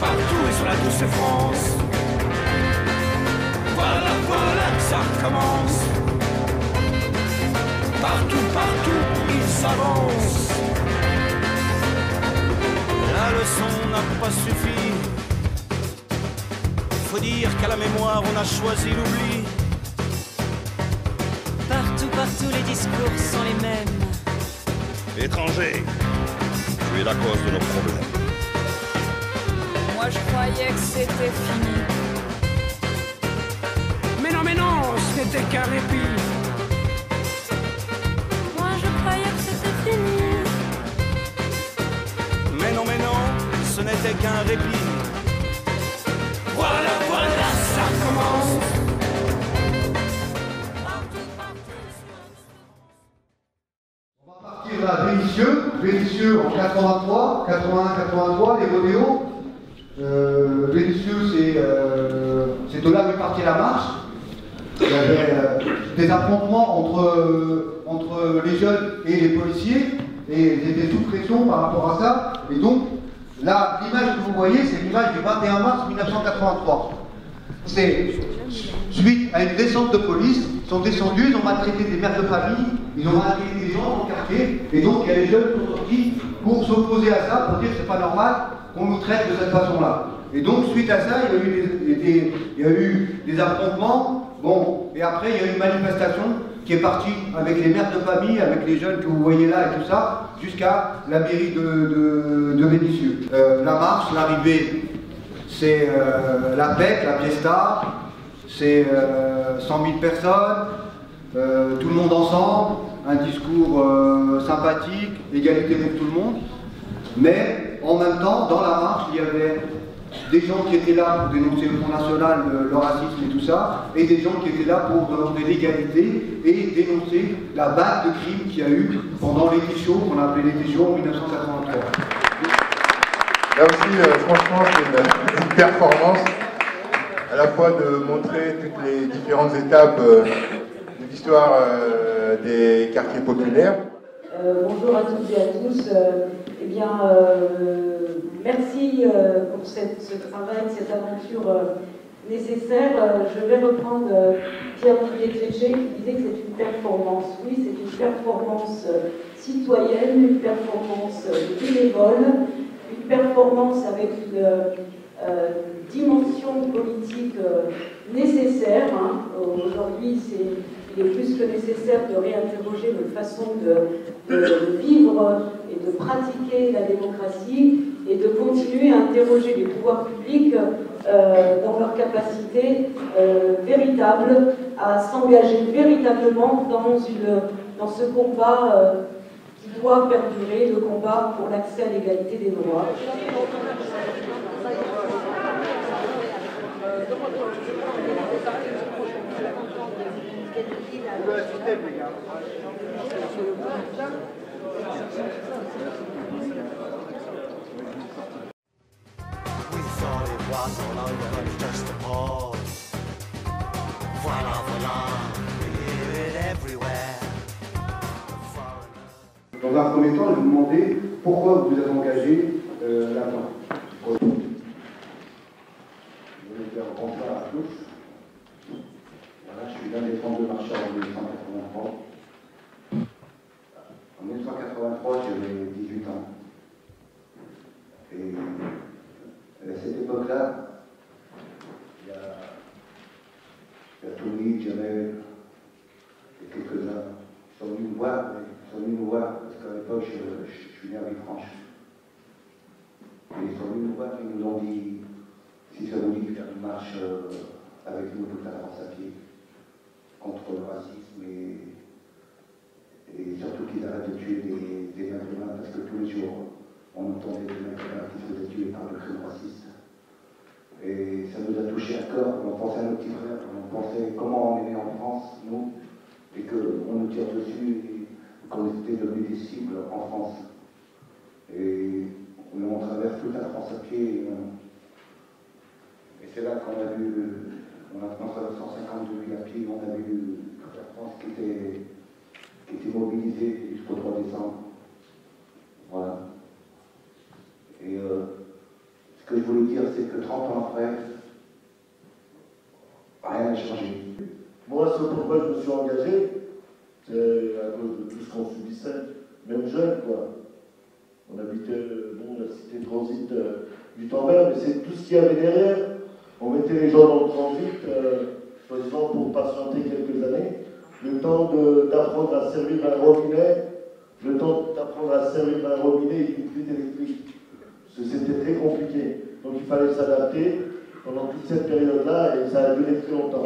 Partout et sur la douce France. Voilà, voilà que ça recommence. Partout, il s'avance. La leçon n'a pas suffi. Faut dire qu'à la mémoire on a choisi l'oubli. Partout, les discours sont les mêmes. Étranger, tu es la cause de nos problèmes. Moi je croyais que c'était fini. Mais non, ce n'était qu'un répit. Moi je croyais que c'était fini. Mais non, ce n'était qu'un répit. Voilà, ça commence. On va partir à Vénissieux en 83, 81-83, les rodéos. Vénissieux, c'est de là qu'est partie la marche. Il y avait des affrontements entre les jeunes et les policiers, et ils étaient sous pression par rapport à ça. Et donc, là, l'image que vous voyez, c'est l'image du 21 mars 1983. C'est suite à une descente de police, ils sont descendus, ils ont maltraité des mères de famille, ils ont maltraité des gens dans le quartier, et donc il y a les jeunes qui sont sortis pour s'opposer à ça, pour dire que c'est pas normal qu'on nous traite de cette façon-là. Et donc, suite à ça, il y a eu des affrontements, bon, et après, il y a eu une manifestation qui est partie avec les mères de famille, avec les jeunes que vous voyez là et tout ça, jusqu'à la mairie de Vénissieux. La marche, l'arrivée, c'est la PEC, la Fiesta, c'est 100 000 personnes, tout le monde ensemble, un discours sympathique, égalité pour tout le monde, mais en même temps, dans la marche, il y avait des gens qui étaient là pour dénoncer le Front National, le racisme et tout ça, et des gens qui étaient là pour demander l'égalité et dénoncer la vague de crimes qu'il y a eu pendant l'été chaud, qu'on a appelé l'été chaud en 1983. Là aussi, franchement, c'est une performance, à la fois de montrer toutes les différentes étapes de l'histoire des quartiers populaires. Bonjour à toutes et à tous. Merci pour ce travail, cette aventure nécessaire. Je vais reprendre Pierre-Olivier Tréchet qui disait que c'est une performance. Oui, c'est une performance citoyenne, une performance bénévole, une performance avec une dimension politique nécessaire. Aujourd'hui, il est plus que nécessaire de réinterroger notre façon de vivre et de pratiquer la démocratie et de continuer à interroger les pouvoirs publics dans leur capacité véritable à s'engager véritablement dans ce combat qui doit perdurer, le combat pour l'accès à l'égalité des droits. Dans un premier temps, je vais vous demander pourquoi vous vous êtes engagé là-dedans. Je vais faire rentrer à la gauche. Voilà, je suis l'un des 32 marcheurs en 1983. En 1983, j'avais 18 ans. Et à cette époque-là, il y a Tony, Jamel et quelques-uns qui sont venus nous voir, parce qu'à l'époque, je suis né à Villefranche. Et ils sont venus nous voir et ils nous ont dit si ça vous dit de faire une marche avec nous toute la France à pied contre le racisme et surtout qu'ils arrêtent de tuer des êtres humains, parce que tous les jours on entendait des êtres humains qui se faisaient tuer par le crime raciste. Et ça nous a touché à cœur. On pensait à nos petits frères, on pensait comment on est né en France, nous, et qu'on nous tire dessus, et qu'on était devenus des cibles en France. Et on traverse toute la France à pied. Et c'est là qu'on a vu, on a traversé 152 000 à pied, on a vu toute la France qui était mobilisée jusqu'au 3 décembre. Voilà. Et ce que je voulais dire, c'est que 30 ans après, rien n'a changé. Moi, ce pourquoi je me suis engagé, c'est à cause de tout ce qu'on subissait, même jeune, quoi. On habitait, la cité transit du temps vert, mais c'est tout ce qu'il y avait derrière. On mettait les gens dans le transit, soi-disant pour patienter quelques années, le temps d'apprendre à servir un robinet, le temps d'apprendre à servir un robinet et une prise électrique. Parce que c'était très compliqué. Donc il fallait s'adapter pendant toute cette période-là et ça a duré très longtemps.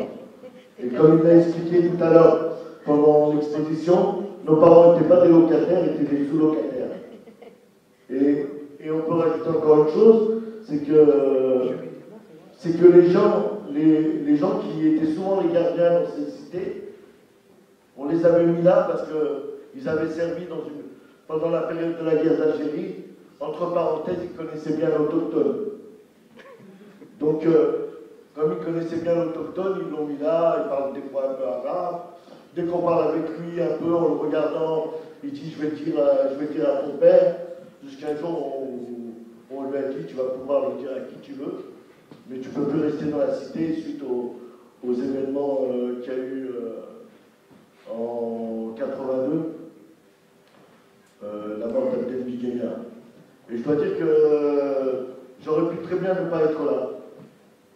Et comme il l'a expliqué tout à l'heure pendant l'exposition, nos parents n'étaient pas des locataires, étaient des sous-locataires. Et on peut rajouter encore une chose, c'est que les gens qui étaient souvent les gardiens dans ces cités, on les avait mis là parce qu'ils avaient servi pendant la période de la guerre d'Algérie. Entre parenthèses, ils connaissaient bien l'autochtone. Donc, comme ils connaissaient bien l'autochtone, ils l'ont mis là, ils parlent des fois un peu arabe. Dès qu'on parle avec lui un peu en le regardant, il dit je vais dire à ton père. Jusqu'à un jour, on lui a dit tu vas pouvoir le dire à qui tu veux, mais tu ne peux plus rester dans la cité suite aux événements qu'il y a eu en 82, la mort d'Abdelbi Guénia. Et je dois dire que j'aurais pu très bien ne pas être là,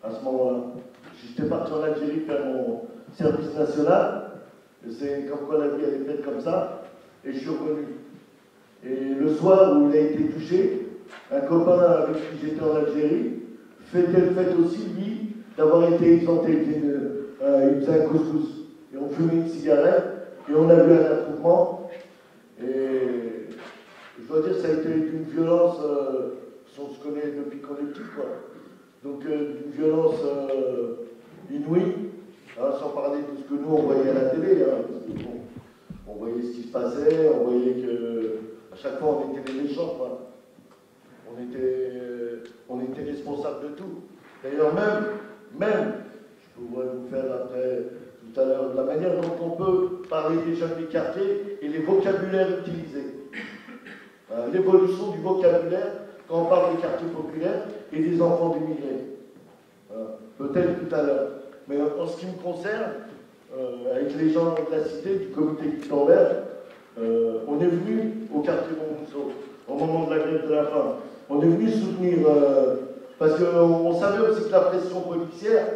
à ce moment-là. J'étais parti en Algérie faire mon service national, et c'est comme quoi la vie elle est faite comme ça, et je suis revenu. Et le soir où il a été touché, un copain avec qui j'étais en Algérie fêtait le fait aussi, lui, d'avoir été exempté. Il faisait un couscous. Et on fumait une cigarette, et on a vu un attroupement. Et je dois dire que ça a été d'une violence, on se connaît depuis qu'on est petit, quoi. Donc d'une violence inouïe, hein, sans parler de ce que nous on voyait à la télé. Hein, parce que, bon, on voyait ce qui se passait, on voyait que à chaque fois on était les méchants, quoi. On était responsables de tout. D'ailleurs même, je pourrais vous faire après tout à l'heure, la manière dont on peut parler des jeunes des quartiers et les vocabulaires utilisés. L'évolution du vocabulaire quand on parle des quartiers populaires et des enfants d'immigrés. Peut-être tout à l'heure. Mais en ce qui me concerne, avec les gens de la cité, du comité Gutenberg, on est venu au quartier Montmousseau, au moment de la grève de la faim. On est venu soutenir, parce qu'on savait aussi que la pression policière,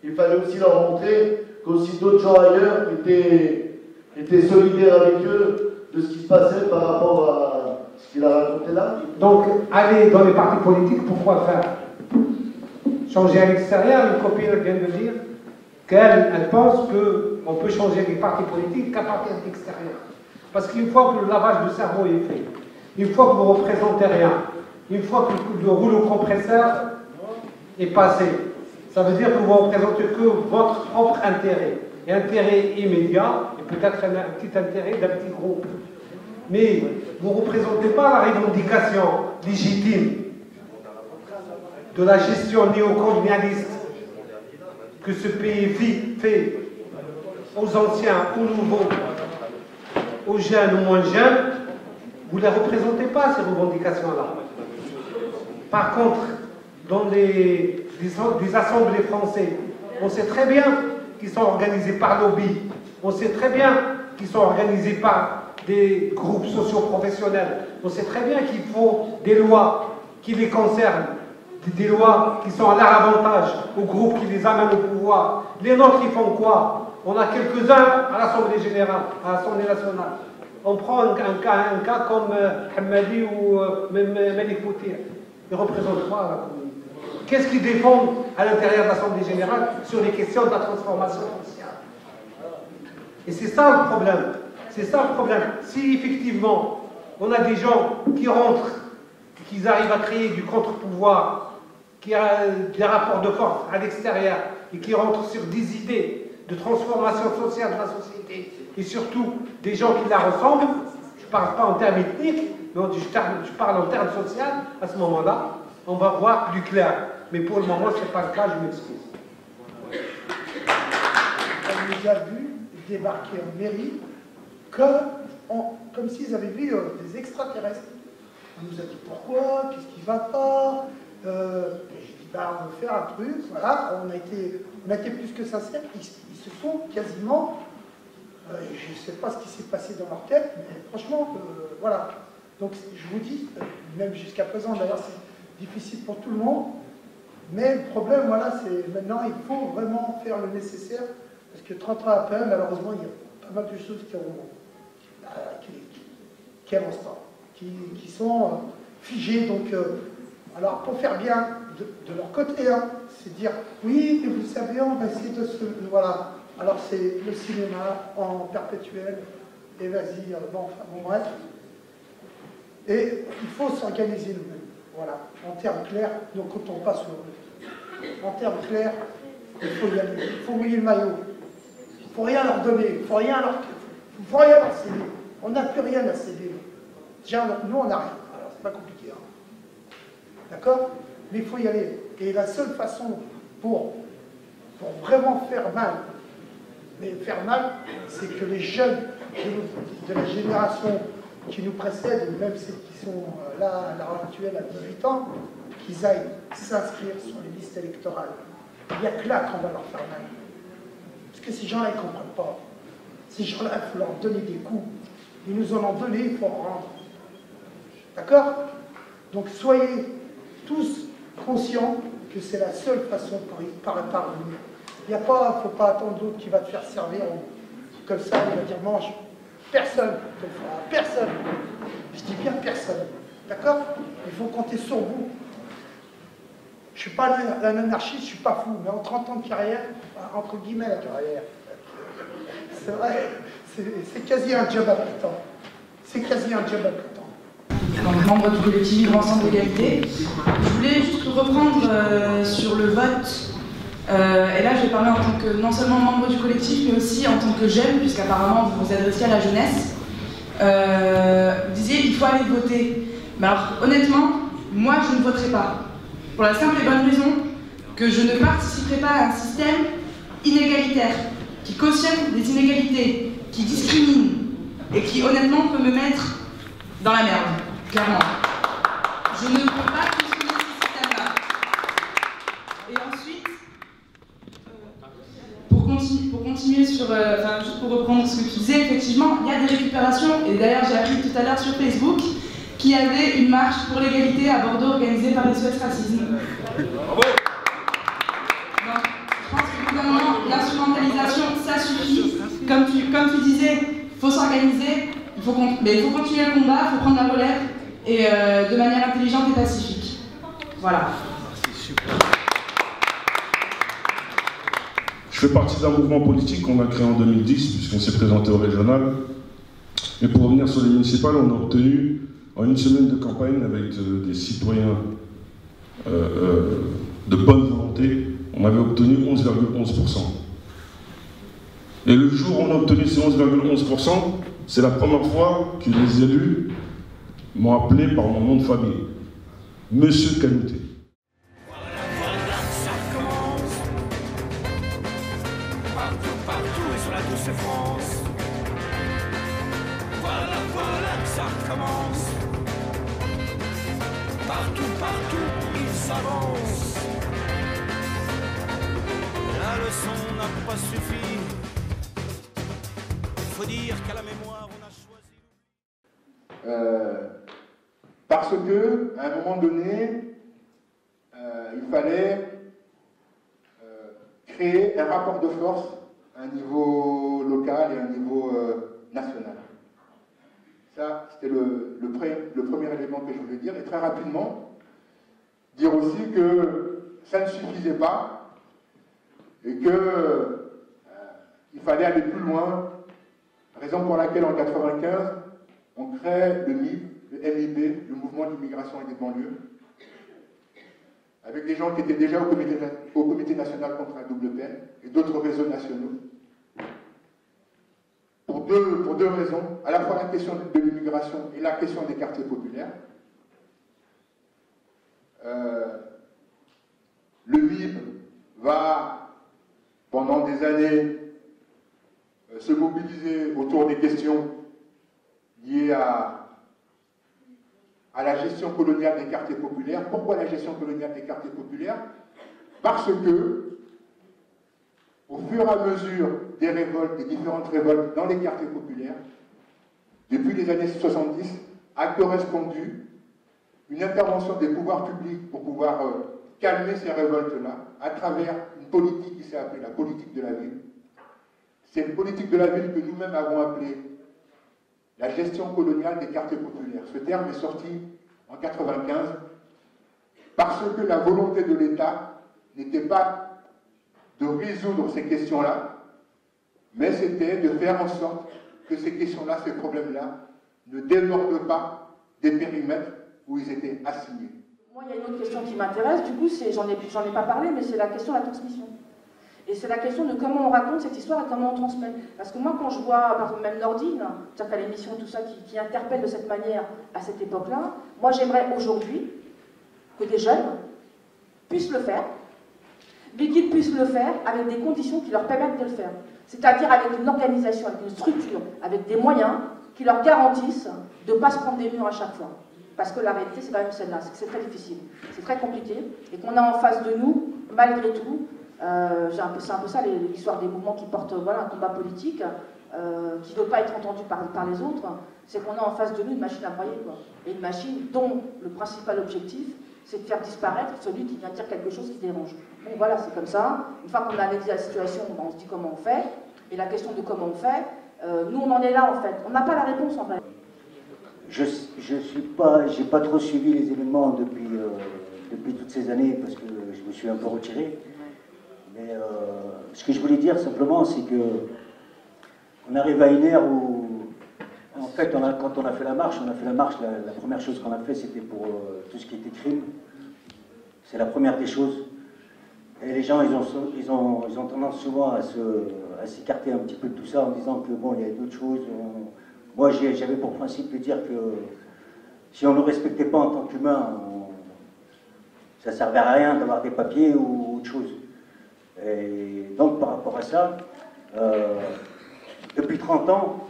il fallait aussi leur montrer qu'aussi d'autres gens ailleurs étaient solidaires avec eux de ce qui se passait par rapport à ce qu'il a raconté là. Donc, aller dans les partis politiques, pourquoi faire? Changer à l'extérieur, une copine vient de dire qu'elle pense qu'on peut changer les partis politiques qu'à partir de l'extérieur. Parce qu'une fois que le lavage du cerveau est fait, une fois que vous ne représentez rien, une fois que le rouleau compresseur est passé, ça veut dire que vous ne représentez que votre propre intérêt, et intérêt immédiat, et peut-être un petit intérêt d'un petit groupe. Mais vous ne représentez pas la revendication légitime de la gestion néocolonialiste que ce pays fait aux anciens, aux nouveaux, aux jeunes ou moins jeunes. Vous ne les représentez pas, ces revendications-là. Par contre, dans des assemblées françaises, on sait très bien qu'ils sont organisés par lobby, on sait très bien qu'ils sont organisés par des groupes socio-professionnels, on sait très bien qu'il faut des lois qui les concernent, des lois qui sont à leur avantage aux groupes qui les amènent au pouvoir. Les nôtres, ils font quoi? On a quelques-uns à l'Assemblée générale, à l'Assemblée nationale. On prend un cas comme Hamadi ou même Malik Boutir. Ils ne représentent pas la communauté. Qu'est-ce qu'ils défendent à l'intérieur de l'Assemblée générale sur les questions de la transformation sociale? Et c'est ça le problème. C'est ça le problème. Si effectivement, on a des gens qui rentrent, qui arrivent à créer du contre-pouvoir, qui a des rapports de force à l'extérieur et qui rentre sur des idées de transformation sociale de la société et surtout des gens qui la ressemblent, je ne parle pas en termes ethniques, mais je parle en termes sociaux, à ce moment-là, on va voir plus clair. Mais pour le moment, ce n'est pas le cas, je m'excuse. On nous a vu débarquer en mairie comme s'ils avaient vu des extraterrestres. On nous a dit pourquoi, qu'est-ce qui ne va pas. J'ai dit bah, on veut faire un truc, voilà, on a été plus que sincères. Ils se sont quasiment, je ne sais pas ce qui s'est passé dans leur tête, mais franchement, voilà. Donc je vous dis, même jusqu'à présent d'ailleurs c'est difficile pour tout le monde, mais le problème, voilà, c'est maintenant il faut vraiment faire le nécessaire, parce que 30 ans après, malheureusement, il y a pas mal de choses qui avancent pas, qui sont figées. Donc, alors pour faire bien de leur côté, hein, c'est dire oui, mais vous savez, on va essayer de se. Voilà. Alors c'est le cinéma en perpétuel, et vas-y, bon, bref. Et il faut s'organiser nous-mêmes. Voilà, en termes clairs, donc quand on passe en termes clairs, il faut y aller, il faut mouiller le maillot. Il ne faut rien leur donner, il ne faut rien leur céder. On n'a plus rien à céder. Déjà, nous, on n'a rien. Alors, c'est pas compliqué. Hein. D'accord? Mais il faut y aller. Et la seule façon pour vraiment faire mal, c'est que les jeunes de la génération qui nous précèdent, même ceux qui sont là à l'heure actuelle à 18 ans, qu'ils aillent s'inscrire sur les listes électorales. Il n'y a que là qu'on va leur faire mal. Parce que ces gens-là, ils ne comprennent pas. Ces gens-là, il faut leur donner des coups. Ils nous en ont donné, il faut en rendre. D'accord? Donc soyez tous conscients que c'est la seule façon pour y parvenir. Il ne faut pas attendre l'autre qui va te faire servir comme ça, il va dire mange. Personne ne le fera. Personne. Je dis bien personne. D'accord? Il faut compter sur vous. Je ne suis pas un anarchiste, je ne suis pas fou, mais en 30 ans de carrière, entre guillemets la carrière, c'est vrai, c'est quasi un job à plein temps. C'est quasi un job à plein temps. Donc, membre du collectif Vivre Ensemble d'Égalité. Je voulais juste reprendre sur le vote. Et là, je vais parler en tant que non seulement membre du collectif, mais aussi en tant que jeune, puisqu'apparemment vous vous adressiez à la jeunesse. Vous disiez il faut aller voter. Mais alors, honnêtement, moi je ne voterai pas. Pour la simple et bonne raison que je ne participerai pas à un système inégalitaire, qui cautionne des inégalités, qui discrimine, et qui honnêtement peut me mettre dans la merde, clairement. Je ne peux pas cautionner ce système-là. Et ensuite, pour continuer sur, juste pour reprendre ce que tu disais, effectivement, il y a des récupérations, et d'ailleurs j'ai appris tout à l'heure sur Facebook qu'il y avait une marche pour l'égalité à Bordeaux organisée par les SOS Racisme. Bravo. Donc, je pense que au bout d'un moment, l'instrumentalisation, ça suffit. Comme tu disais, il faut s'organiser, il faut continuer le combat, il faut prendre la relève, et de manière intelligente et pacifique. Voilà. Je fais partie d'un mouvement politique qu'on a créé en 2010, puisqu'on s'est présenté au régional. Et pour revenir sur les municipales, on a obtenu, en une semaine de campagne, avec des citoyens de bonne volonté, on avait obtenu 11,11%. Et le jour où on a obtenu ces 11,11%, c'est la première fois que les élus m'ont appelé par mon nom de famille, Monsieur Canouté. Partout et sur la douce France. Voilà que ça recommence. Partout, il s'avance. La leçon n'a pas suffi. Il faut dire qu'à la mémoire, on a choisi. Parce que, à un moment donné, il fallait créer un rapport de force à un niveau local et à un niveau national. Ça, c'était le premier élément que je voulais dire. Et très rapidement, dire aussi que ça ne suffisait pas et qu'il fallait aller plus loin. Raison pour laquelle, en 1995, on crée le MIB, le MIB, le Mouvement d'immigration et des banlieues, avec des gens qui étaient déjà au comité national contre la double peine et d'autres réseaux nationaux. Pour deux raisons, à la fois la question de l'immigration et la question des quartiers populaires. Le MIB va, pendant des années, se mobiliser autour des questions liées à la gestion coloniale des quartiers populaires. Pourquoi la gestion coloniale des quartiers populaires? Parce que, au fur et à mesure des révoltes, des différentes révoltes dans les quartiers populaires, depuis les années 70, a correspondu une intervention des pouvoirs publics pour pouvoir calmer ces révoltes-là à travers une politique qui s'est appelée la politique de la ville. C'est une politique de la ville que nous-mêmes avons appelée la gestion coloniale des quartiers populaires. Ce terme est sorti en 1995 parce que la volonté de l'État n'était pas de résoudre ces questions-là, mais c'était de faire en sorte que ces questions-là, ces problèmes-là, ne débordent pas des périmètres où ils étaient assignés. Moi, il y a une autre question qui m'intéresse, du coup, j'en ai pas parlé, mais c'est la question de la transmission. Et c'est la question de comment on raconte cette histoire et comment on transmet. Parce que moi, quand je vois, par exemple, même Nordine, c'est-à-dire qu'à l'émission, tout ça, qui interpelle de cette manière à cette époque-là, moi, j'aimerais aujourd'hui que des jeunes puissent le faire, mais qu'ils puissent le faire avec des conditions qui leur permettent de le faire. C'est-à-dire avec une organisation, avec une structure, avec des moyens qui leur garantissent de ne pas se prendre des murs à chaque fois. Parce que la réalité, c'est quand même celle-là, c'est très difficile, c'est très compliqué, et qu'on a en face de nous, malgré tout, c'est un peu ça l'histoire des mouvements qui portent un combat politique, qui ne veut pas être entendu par les autres, c'est qu'on a en face de nous une machine à broyer, quoi. Et une machine dont le principal objectif, c'est de faire disparaître celui qui vient dire quelque chose qui dérange. Bon voilà, c'est comme ça. Une fois qu'on a analysé la situation, on se dit comment on fait. Et la question de comment on fait, nous on en est là en fait. On n'a pas la réponse en fait. J'ai pas trop suivi les événements depuis toutes ces années parce que je me suis un peu retiré. Mais ce que je voulais dire simplement, c'est que on arrive à une ère où, en fait, quand on a fait la marche, la première chose qu'on a fait, c'était pour tout ce qui était crime. C'est la première des choses. Et les gens, ils ont tendance souvent à s'écarter un petit peu de tout ça en disant que bon, il y a d'autres choses. Moi, j'avais pour principe de dire que si on ne respectait pas en tant qu'humain, ça ne servait à rien d'avoir des papiers ou autre chose. Et donc, par rapport à ça, depuis 30 ans,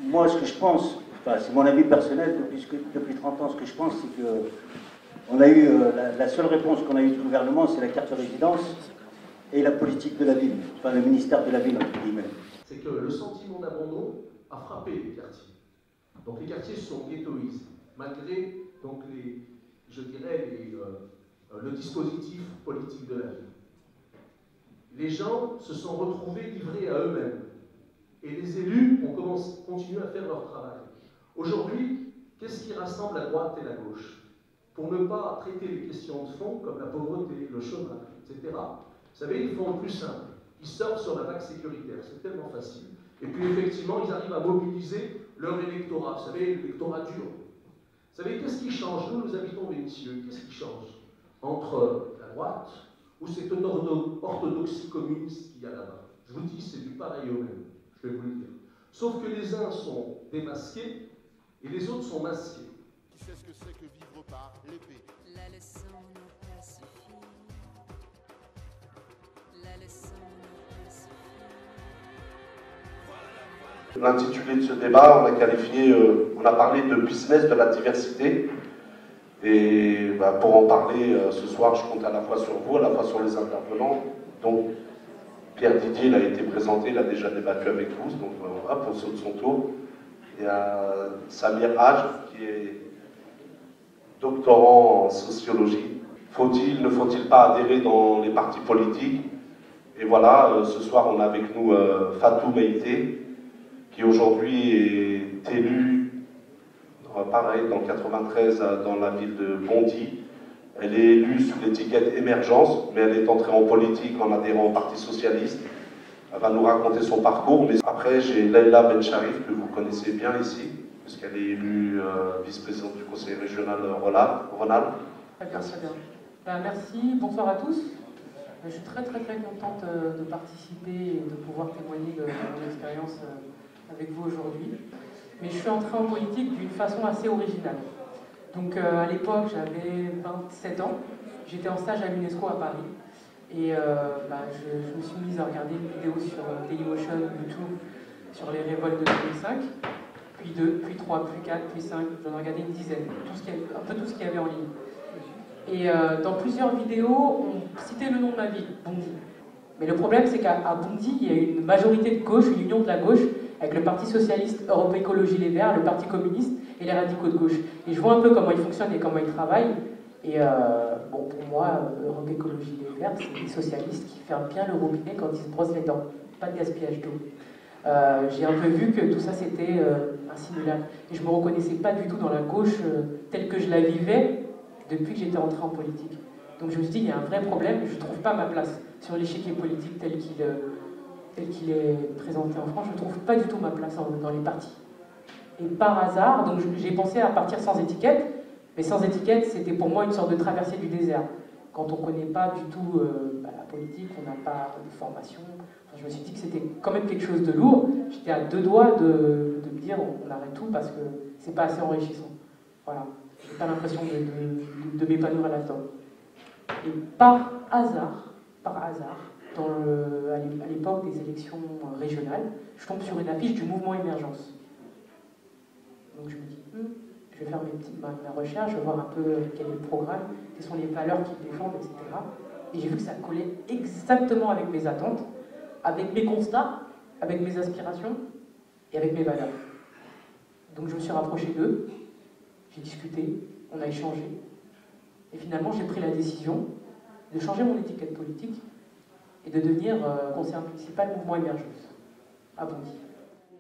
moi, ce que je pense, enfin, c'est mon avis personnel, depuis 30 ans, ce que je pense, c'est que on a eu, la seule réponse qu'on a eue du gouvernement, c'est la carte de résidence et la politique de la ville, enfin le ministère de la ville, entre guillemets. C'est que le sentiment d'abandon a frappé les quartiers. Donc les quartiers se sont ghettoisés, malgré donc le dispositif politique de la ville. Les gens se sont retrouvés livrés à eux-mêmes. Et les élus ont continué à faire leur travail. Aujourd'hui, qu'est-ce qui rassemble la droite et la gauche? Pour ne pas traiter les questions de fond, comme la pauvreté, le chômage, etc., vous savez, ils font le plus simple. Ils sortent sur la vague sécuritaire, c'est tellement facile. Et puis effectivement, ils arrivent à mobiliser leur électorat, vous savez, l'électorat dur. Vous savez, qu'est-ce qui change? Nous habitons Vénissieux, qu'est-ce qui change entre la droite ou cette orthodoxie communiste qu'il y a là-bas? Je vous dis, c'est du pareil au même, je vais vous le dire. Sauf que les uns sont démasqués et les autres sont masqués. Qui sait ce que c'est que vivre par l'épée? La leçon n'a pas suffi. La leçon n'a pas suffi. L'intitulé de ce débat, on a qualifié, on a parlé de business de la diversité. Et pour en parler ce soir, je compte à la fois sur vous, à la fois sur les intervenants. Donc, Pierre Didier, il a été présenté, il a déjà débattu avec vous, donc voilà, pour ceux de son tour. Il y a Samir Haj, qui est doctorant en sociologie. Ne faut-il pas adhérer dans les partis politiques? Et voilà, ce soir, on a avec nous Fatou Meïté, qui aujourd'hui est élu, pareil, dans 93, dans la ville de Bondy. Elle est élue sous l'étiquette Émergence, mais elle est entrée en politique en adhérant au Parti Socialiste. Elle va nous raconter son parcours. Mais après, j'ai Leïla Bencharif, que vous connaissez bien ici, puisqu'elle est élue vice-présidente du conseil régional Rhône-Alpes. Merci, bonsoir à tous. Je suis très contente de participer et de pouvoir témoigner de mon expérience avec vous aujourd'hui. Mais je suis entrée en politique d'une façon assez originale. Donc à l'époque, j'avais 27 ans, j'étais en stage à l'UNESCO à Paris. Et je me suis mise à regarder une vidéo sur Dailymotion, YouTube, sur les révoltes de 2005, puis 2, puis 3, puis 4, puis 5, j'en ai regardé une dizaine, un peu tout ce qu'il y avait en ligne. Et dans plusieurs vidéos, on citait le nom de ma ville, Bondy. Mais le problème, c'est qu'à Bondy, il y a une majorité de gauche, une union de la gauche, avec le Parti Socialiste, Europe Écologie Les Verts, le Parti Communiste et les radicaux de gauche. Et je vois un peu comment ils fonctionnent et comment ils travaillent. Et bon, pour moi, Europe Écologie Les Verts, c'est des socialistes qui ferment bien le robinet quand ils se brossent les dents. Pas de gaspillage d'eau. J'ai un peu vu que tout ça, c'était un simulacre. Et je ne me reconnaissais pas du tout dans la gauche telle que je la vivais depuis que j'étais entrée en politique. Donc je me suis dit, il y a un vrai problème, je ne trouve pas ma place sur l'échiquier politique tel qu'il est présenté en France. Je ne trouve pas du tout ma place dans les partis. Et par hasard, donc j'ai pensé à partir sans étiquette, mais sans étiquette, c'était pour moi une sorte de traversée du désert. Quand on ne connaît pas du tout la politique, on n'a pas de formation. Enfin, je me suis dit que c'était quand même quelque chose de lourd. J'étais à 2 doigts de me dire on arrête tout parce que c'est pas assez enrichissant. Voilà. J'ai pas l'impression de m'épanouir là-dedans. Et par hasard, à l'époque des élections régionales, je tombe sur une affiche du mouvement Émergence. Donc je me dis, je vais faire ma recherche, je vais voir un peu quel est le programme, quelles sont les valeurs qu'ils défendent, etc. Et j'ai vu que ça collait exactement avec mes attentes, avec mes constats, avec mes aspirations et avec mes valeurs. Donc je me suis rapproché d'eux, j'ai discuté, on a échangé, et finalement j'ai pris la décision de changer mon étiquette politique et de devenir conseiller municipal mouvement Émergence à Bondy.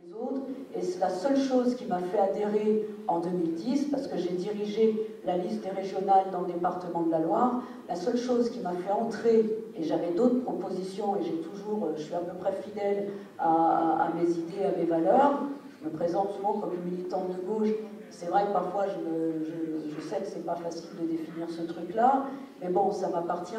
Les autres, et c'est la seule chose qui m'a fait adhérer en 2010, parce que j'ai dirigé la liste des régionales dans le département de la Loire, la seule chose qui m'a fait entrer, et j'avais d'autres propositions, et je suis à peu près fidèle à mes idées, à mes valeurs. Je me présente souvent comme une militante de gauche. C'est vrai que parfois je sais que c'est pas facile de définir ce truc-là, mais bon, ça m'appartient.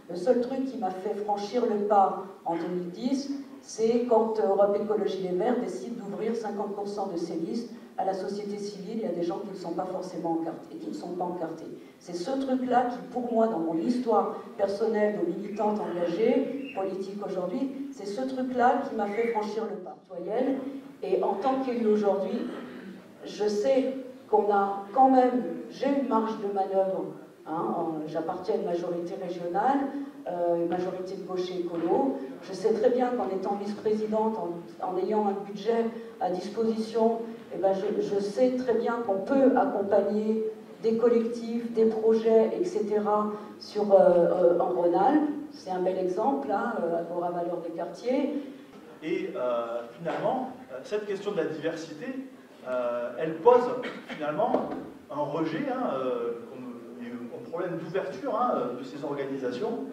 Le seul truc qui m'a fait franchir le pas en 2010, c'est quand Europe Écologie Les Verts décide d'ouvrir 50% de ses listes à la société civile et à des gens qui ne sont pas forcément encartés, qui ne sont pas encartés. C'est ce truc-là qui, pour moi, dans mon histoire personnelle de militante engagée, politique aujourd'hui, c'est ce truc-là qui m'a fait franchir le pas. Et en tant qu'élu aujourd'hui, je sais qu'on a quand même, j'ai une marge de manœuvre, j'appartiens à une majorité régionale, une majorité de gauche et écolo. Je sais très bien qu'en étant vice-présidente, en ayant un budget à disposition, eh ben je sais très bien qu'on peut accompagner des collectifs, des projets, etc. en Rhône-Alpes. C'est un bel exemple, Agora Valeurs des quartiers. Et finalement, cette question de la diversité, elle pose finalement un rejet, un problème d'ouverture de ces organisations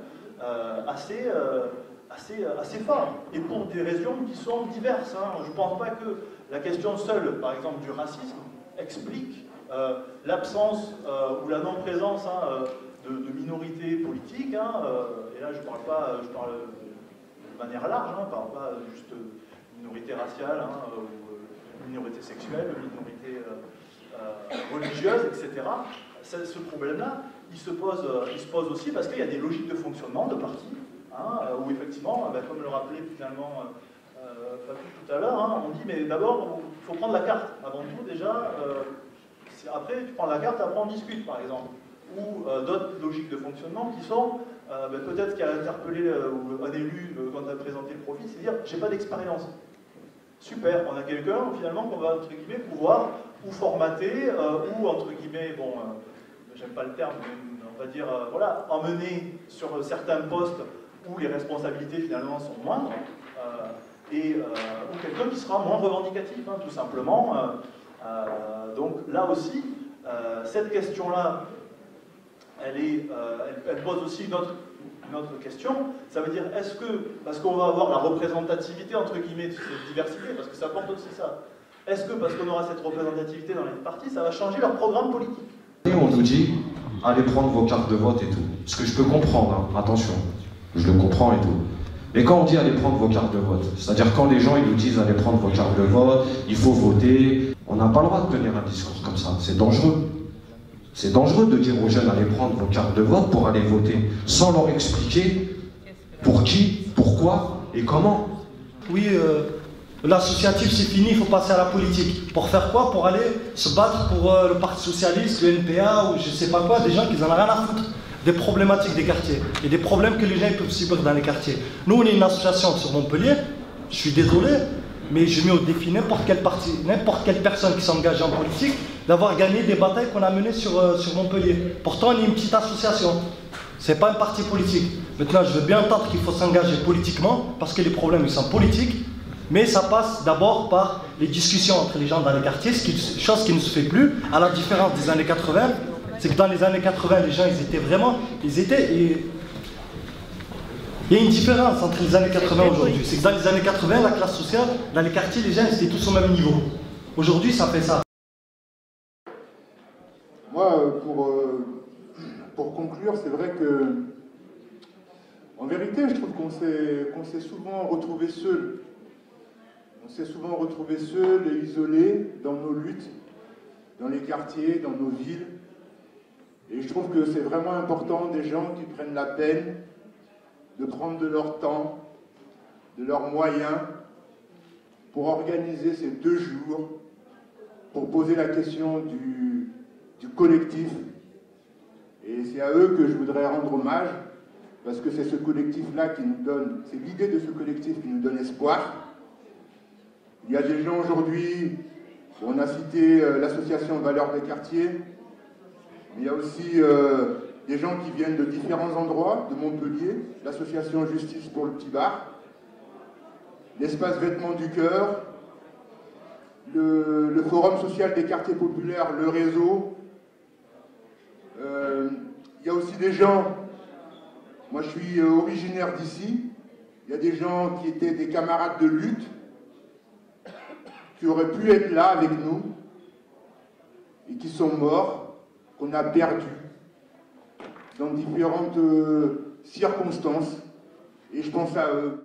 assez fort, et pour des raisons qui sont diverses. Je ne pense pas que la question seule, par exemple, du racisme explique l'absence ou la non-présence de minorités politiques. Et là, je parle de manière large, je ne parle pas juste minorité raciale, ou minorité sexuelle, minorité religieuse, etc. Ce problème-là, il se pose aussi parce qu'il y a des logiques de fonctionnement de partis, où effectivement, comme le rappelait finalement Fatou tout à l'heure, on dit mais d'abord, il faut prendre la carte. Avant tout, déjà, après tu prends la carte, après on discute, par exemple. Ou d'autres logiques de fonctionnement qui sont peut-être qu'il a interpellé un élu quand il a présenté le profil, c'est dire j'ai pas d'expérience. Super, on a quelqu'un finalement qu'on va entre guillemets pouvoir ou formater ou entre guillemets, bon, j'aime pas le terme, mais on va dire voilà, emmener sur certains postes où les responsabilités finalement sont moindres ou quelqu'un qui sera moins revendicatif, tout simplement. Donc là aussi, cette question-là, elle pose aussi une autre question, ça veut dire est-ce que, parce qu'on va avoir la représentativité entre guillemets de cette diversité, parce que ça porte aussi ça, est-ce que parce qu'on aura cette représentativité dans les partis, ça va changer leur programme politique? On nous dit allez prendre vos cartes de vote et tout. Ce que je peux comprendre, hein, attention, je le comprends et tout. Mais quand on dit allez prendre vos cartes de vote, c'est-à-dire quand les gens ils nous disent allez prendre vos cartes de vote, il faut voter, on n'a pas le droit de tenir un discours comme ça, c'est dangereux. C'est dangereux de dire aux jeunes allez prendre vos cartes de vote pour aller voter, sans leur expliquer pour qui, pourquoi et comment. Oui, l'associatif c'est fini, il faut passer à la politique. Pour faire quoi? Pour aller se battre pour le Parti Socialiste, le NPA ou je sais pas quoi, des gens qui n'en ont rien à foutre des problématiques des quartiers et des problèmes que les gens peuvent subir dans les quartiers. Nous, on est une association sur Montpellier, je suis désolé, mais je mets au défi n'importe quel parti, n'importe quelle personne qui s'engage en politique, d'avoir gagné des batailles qu'on a menées sur Montpellier. Pourtant, on est une petite association, c'est pas un parti politique. Maintenant, je veux bien entendre qu'il faut s'engager politiquement, parce que les problèmes, ils sont politiques, mais ça passe d'abord par les discussions entre les gens dans les quartiers, chose qui ne se fait plus, à la différence des années 80, c'est que dans les années 80, les gens, il y a une différence entre les années 80 et aujourd'hui. C'est que dans les années 80, la classe sociale, dans les quartiers, les gens, ils étaient tous au même niveau. Aujourd'hui, ça fait ça. Moi, pour conclure, c'est vrai que, en vérité, je trouve qu'on s'est souvent retrouvés seuls. On s'est souvent retrouvés seuls et isolés dans nos luttes, dans les quartiers, dans nos villes. Et je trouve que c'est vraiment important des gens qui prennent la peine de prendre de leur temps, de leurs moyens, pour organiser ces 2 jours, pour poser la question du collectif. Et c'est à eux que je voudrais rendre hommage, parce que c'est ce collectif-là qui nous donne, c'est l'idée de ce collectif qui nous donne espoir. Il y a des gens aujourd'hui, on a cité l'association Valeurs des quartiers, mais il y a aussi des gens qui viennent de différents endroits, de Montpellier, l'association Justice pour le Petit Bar, l'espace Vêtements du Cœur, le Forum social des quartiers populaires, le réseau. Il y a aussi des gens, moi je suis originaire d'ici, il y a des gens qui étaient des camarades de lutte, qui auraient pu être là avec nous, et qui sont morts, qu'on a perdus dans différentes circonstances, et je pense à eux.